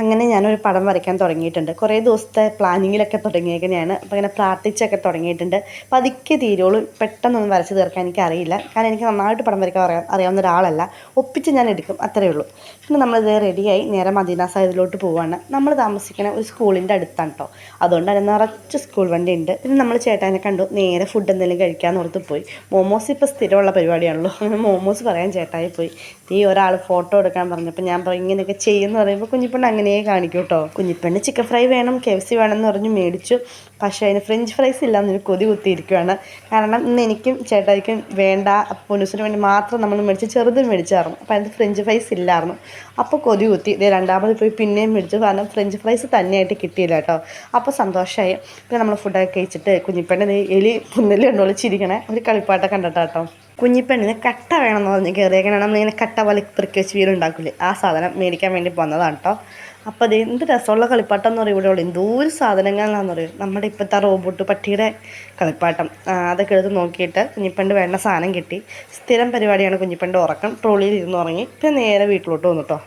അങ്ങനെ ഞാനൊരു പടം വരയ്ക്കാൻ തുടങ്ങിയിട്ടുണ്ട്. കുറേ ദിവസത്തെ പ്ലാനിങ്ങിലൊക്കെ തുടങ്ങിയേക്കുന്നതാണ്. അപ്പോൾ ഇങ്ങനെ പ്രാർത്ഥിച്ചൊക്കെ തുടങ്ങിയിട്ടുണ്ട്. പതുക്കെ തീരുള്ളൂ. പെട്ടെന്നൊന്നും വരച്ച് തീർക്കാൻ എനിക്കറിയില്ല. കാരണം എനിക്ക് നന്നായിട്ട് പടം വരയ്ക്കാൻ അറിയാവുന്ന ഒരാളല്ല. ഒപ്പിച്ച് ഞാൻ എടുക്കും, അത്രയേ ഉള്ളൂ. പിന്നെ നമ്മളിത് റെഡിയായി നേരെ മദീന സൈഡിലോട്ട് പോവുകയാണ്. നമ്മൾ താമസിക്കുന്ന ഒരു സ്കൂളിൻ്റെ അടുത്താണ് കേട്ടോ. അതുകൊണ്ട് തന്നെ നിറച്ച് സ്കൂൾ വണ്ടി ഉണ്ട്. പിന്നെ നമ്മൾ ചേട്ടാനെ കണ്ടു നേരെ ഫുഡ് എന്തെങ്കിലും കഴിക്കാമെന്ന് ഓർത്ത് പോയി. മോമോസ് ഇപ്പോൾ സ്ഥിരമുള്ള പരിപാടിയാണല്ലോ. അങ്ങനെ മോമോസ് പറയാൻ ചേട്ടായി പോയി. ഈ ഒരാൾ ഫോട്ടോ എടുക്കാൻ പറഞ്ഞപ്പോൾ ഞാൻ പറയും ഇങ്ങനെയൊക്കെ ചെയ്യുമെന്ന് പറയുമ്പോൾ കുഞ്ഞിപ്പെണ്ണ് അങ്ങനെയേ കാണിക്കും കേട്ടോ. കുഞ്ഞിപ്പെണ്ണ് ചിക്കൻ ഫ്രൈ വേണം, KFC വേണമെന്ന് പറഞ്ഞ് മേടിച്ചു. പക്ഷേ അതിന് ഫ്രഞ്ച് ഫ്രൈസ് ഇല്ലാന്നൊരു കൊതി കുത്തിയിരിക്കുകയാണ്. കാരണം ഇന്ന് എനിക്കും ചേട്ടായിക്കും വേണ്ട, പൊന്നൂസിന് വേണ്ടി മാത്രം നമ്മൾ മേടിച്ച് ചെറുത് മേടിച്ചായിരുന്നു. അപ്പോൾ അതിന് ഫ്രഞ്ച് ഫ്രൈസ് ഇല്ലായിരുന്നു. അപ്പോൾ കൊതി കുത്തി ഇതേ രണ്ടാമത് പോയി പിന്നെയും മേടിച്ചു. കാരണം ഫ്രഞ്ച് ഫ്രൈസ് തന്നെയായിട്ട് കിട്ടിയില്ല കേട്ടോ. അപ്പോൾ സന്തോഷമായി. പിന്നെ നമ്മൾ ഫുഡൊക്കെ കഴിച്ചിട്ട് കുഞ്ഞിപ്പെണ്ണ് എലി പുന്നല് കണ്ടോളി ചിരിക്കണേ ഒരു കളിപ്പാട്ടൊക്കെ കണ്ടിട്ടാ കേട്ടോ. കുഞ്ഞിപ്പെണ്ണിന് കട്ട വേണമെന്ന് പറഞ്ഞ് കയറിയേക്കണം. നമ്മളിങ്ങനെ കട്ട പോലെ ഇത്രയ്ക്ക് വെച്ച് വീടുണ്ടാക്കില്ലേ, ആ സാധനം മേടിക്കാൻ വേണ്ടി വന്നതാണ് കേട്ടോ. അപ്പോൾ അത് എന്ത് രസമുള്ള കളിപ്പാട്ടം എന്ന് പറയും. ഇവിടെ ഉള്ളൂ എന്തോ ഒരു സാധനങ്ങളാണെന്ന് പറയും. നമ്മുടെ ഇപ്പോഴത്തെ റോബോട്ട് പട്ടിയുടെ കളിപ്പാട്ടം അതൊക്കെ എടുത്ത് നോക്കിയിട്ട് കുഞ്ഞിപ്പെണ്ണ് വേണ്ട സാധനം കിട്ടി. സ്ഥിരം പരിപാടിയാണ് കുഞ്ഞിപ്പെണ്ണ് ഉറക്കം. ട്രോളിയിൽ ഇരുന്ന് ഉറങ്ങി. പിന്നെ നേരെ വീട്ടിലോട്ട് വന്നു കേട്ടോ.